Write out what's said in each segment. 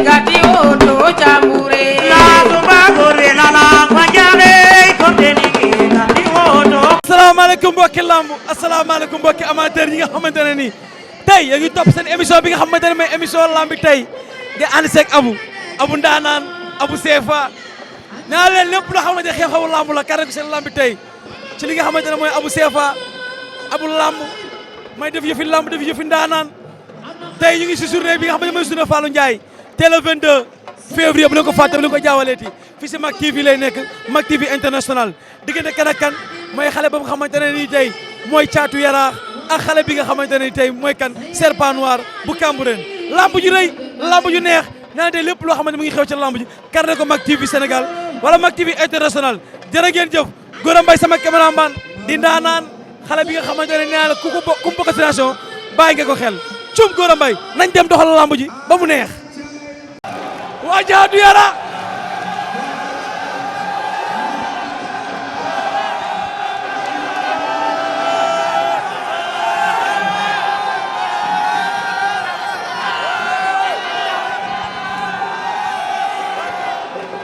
gati oto jambure la tumba gore la la fajare ko deni gati oto. asalaamaaleykum mbokki lamb asalaamaaleykum mbokki amateur yi nga xamante ne nii tey yaa ngi topp seen émission bi nga xamante ne mooy émission lamb bi tey di ànd seeg Abou Ndaanaan Abou CFA naa leen lépp loo xamante ne xew-xewu lamb la kare ko seen lamb bi tey ci li nga xamante ne mooy Abou CFA Abou lamb may def yëfi lamb def yëfi ndaanaan tey ñu ngi si journée bi nga xamante ne mooy journée Fallou Ndiaye tey le 22 février bu leen ko fàtte bu leen ko jaawaleeti fii si Mak TV lay nekk Mak TV international diggante kan ak kan mooy xale ba nga xamante ne nii tey mooy caatu yaraax ak xale bi nga xamante ne nii tey mooy kan serpent noir bu Cambérène lamb ju rëy lamb ju neex naa tey lépp loo xamante mu ngi xew ci lamb ji karne ko Mak TV Sénégal wala Mak TV international jërë ngeen jëf Gora Mbaye sama cameraman di ndaanaan xale bi nga xamante ne nee naa la ku bokk station bàyyi nga ko xel cum Gora Mbaye nañ dem doxal lamb ji ba mu neex waa caatu yaraax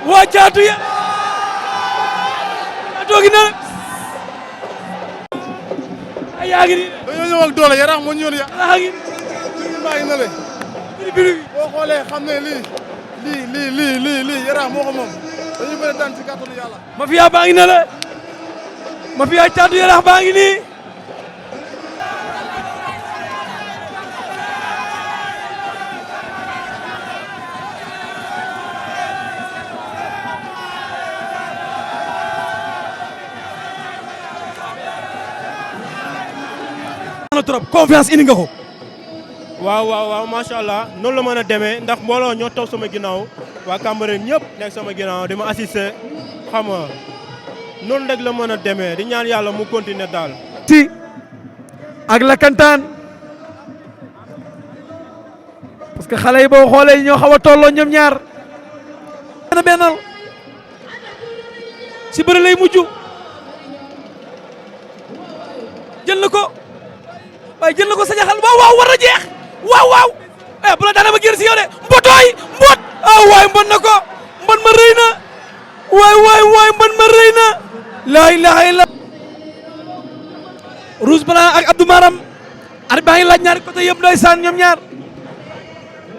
waa caatu ya caatoo gi na ay yaa ngi nii dañoo ñëw ak doole yaraax moo ñu yoon ya yaa ngi baa ngi na le biri boo xoolee xam ne lii yaraax moo ko moom dañuy bëri daan ci kàttanu yàlla mafia baa ngi na le mafia caatu yaraax baa ngi nii trop confiance indi nga ko waaw macha allah noonu la mën a demee ndax mbooloo ñoo toog sama ginnaaw waa Cambérène ñëpp nekk sama ginnaaw di ma assister xam nga noonu rek la mën a demee di ñaan yàlla mu continuer daal. ci ak lakantaan parce que xale yi boo xoolee ñoo xaw a tolloo ñoom ñaar. bennal si bëri lay mujj jël na ko. waaye jël na ko sañaxal waaw war na jeex waaw bu la daana ma génn si yow de mbotooy mbot waay mbot na ko mbot ma rëy na waay mbot ma rëy na laa ilaha illa Rouge Blanc ak Abdou Maram ar baa ngi laaj ñaari côté yëpp ndeysaan ñoom ñaar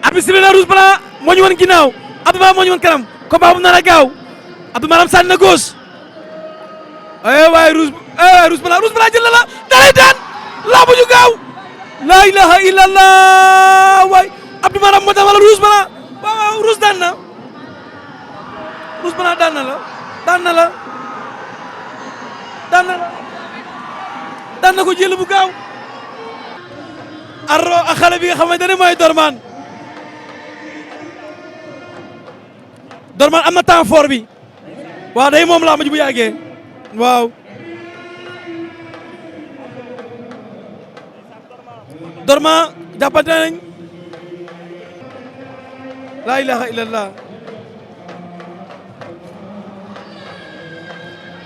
arbitre sifflé na Rouge Blanc moo ñu woon ginnaaw Abdou Maram moo ñu woon kanam combat bu nar a gaaw Abdou Maram sànni na gauche waay Rouge Blanc jël na la dalay daan lamb ju gaaw la ilaha illallah waay Abdou Maram moo daan wala Rouge Blanc waaw Rouge daan na Rouge Blanc daan na ko jël bu gaaw Arro ak xale bi nga xamante ne mooy Dorman am na temps fort bi waaw day moom lamb ji bu yàggee waaw Dorman jàppante nañ la ilaha illallah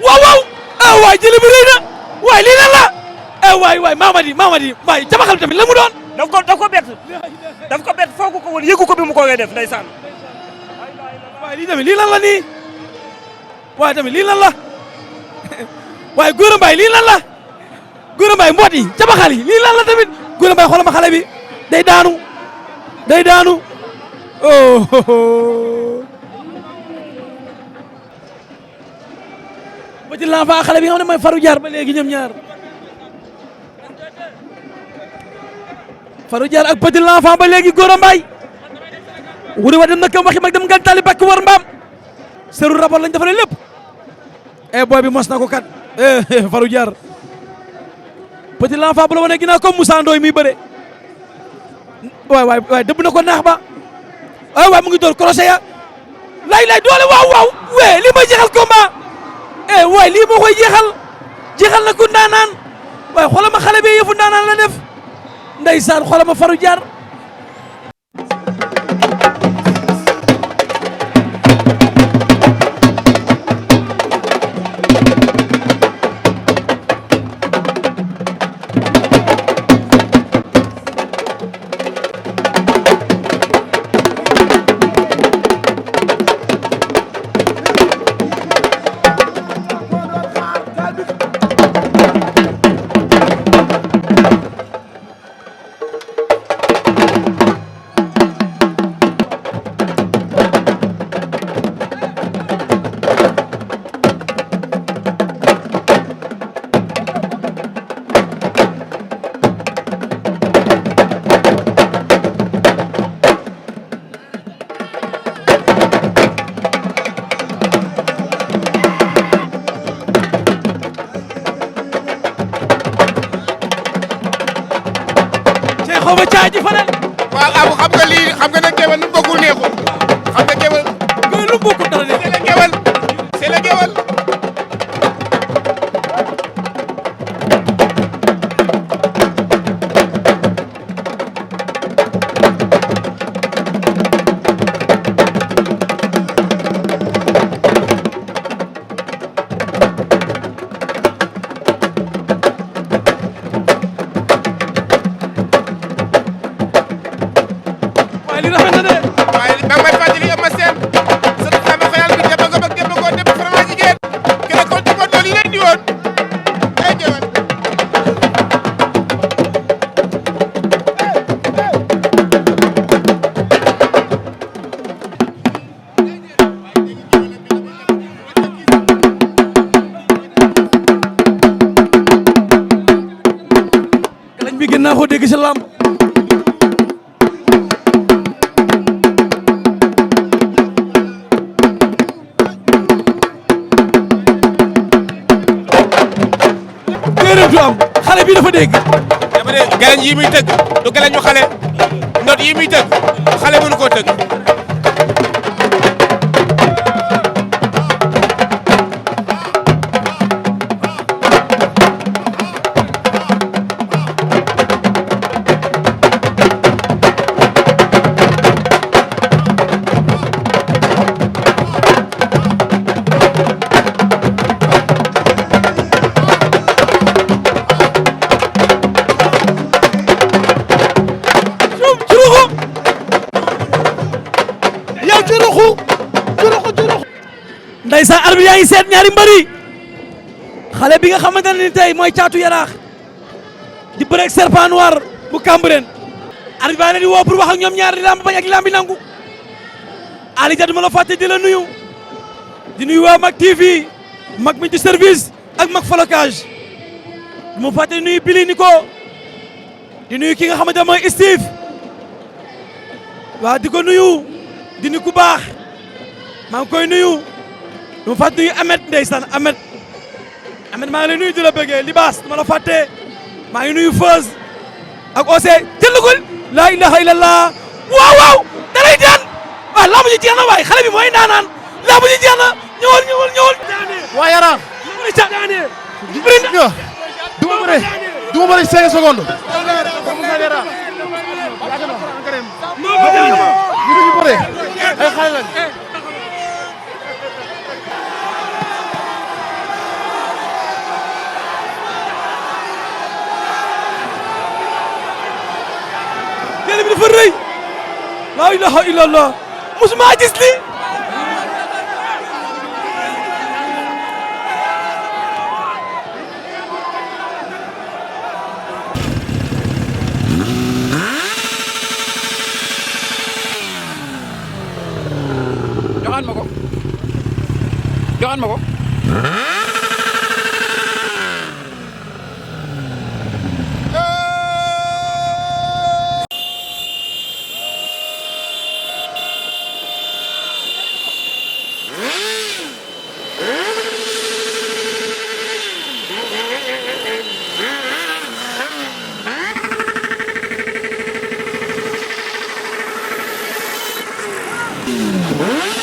waaw waay jëli bu rëy na waay lii lan la waay Mamadi waay jabaxal tamit la mu doon daf ko bett foogu ko woon yëgu ko bi mu ko ngay def ndeysaan waay lii tamit lii lan la nii waay tamit lii lan la waay Gora Mbaye lii lan la Gora Mbaye mboot yi jabaxal yi lii lan la tamit Gora Mbaye xoolal ma xale bi day daanu oh Petit l'enfant xale bi nga xam ne mooy Farou Diar ba léegi ñoom ñaar Farou Diar ak Petit l'enfant ba léegi Gora Mbaye wuri wa dem na kam waxi mag dem ngan tali bakk war mbaam seru rabal lañ defalee lépp boy bi mos na ko kat Farou Diar Petit l'enfant bu la wane ginnaaw comme Moussa Ndoye muy bëre waay dëbb na ko naax ba waay mu ngi door crochet ya lay doole waaw lii may jeexal combat waay lii moo koy jeexal na ku ndaanaan waay xoolal ma xale bi yëfu ndaanaan la def ndeysaan xoolal ma Farou Diar waaye li rafet na de. waaye ba may fàttali am ma seen sa sama xayal bi dem nga dem ko dem vraiment jigéen kene ko ci dool yi leen di woon ay ñëwal kalañ bi gën naa ko dégg si lamb. du am xale bi dafa dégg. dama ne galañ yi muy tëgg du galañ ñu xale not yi muy tëgg xale mënu koo tëgg. ndeysaan arbitre yaa ngi seet ñaari mbëri xale bi nga xamante ne ni tey mooy Caatu Yaraax di bëreeg Serpent Noir bu Cambérène arbitre baa leen di woo pour wax ak ñoom ñaar di lamb bañ ak lambi nangu Ali Dia duma la fàtte di la nuyu di nuyu waa Mag TV Mag mi ci service ak Mag Flocage du ma fàtte di nuyu Billy Nico di nuyu ki nga xamante ne mooy Steve waa di ko nuyu di nuyu ku baax maa ngi koy nuyu du ma fàtte nuyu Ahmed ndeysaan Ahmed maa ngi lay nuyu di la bëggee Libaas duma la fàtte maa ngi nuyu Feuz ak Ose jëlugul laa ilaha illallah waaw waaw da lay daan waaw laa bu ñu jeex na waay xale bi mooy ndaanaan laa bu ñu jeex na ñëwal waa Yaraax du ma bëre 5 secondes ñu bëre ay xale lañ jël bi dafa rëy laa ilaha illallah musuma gis li joxaan ma ko Huh?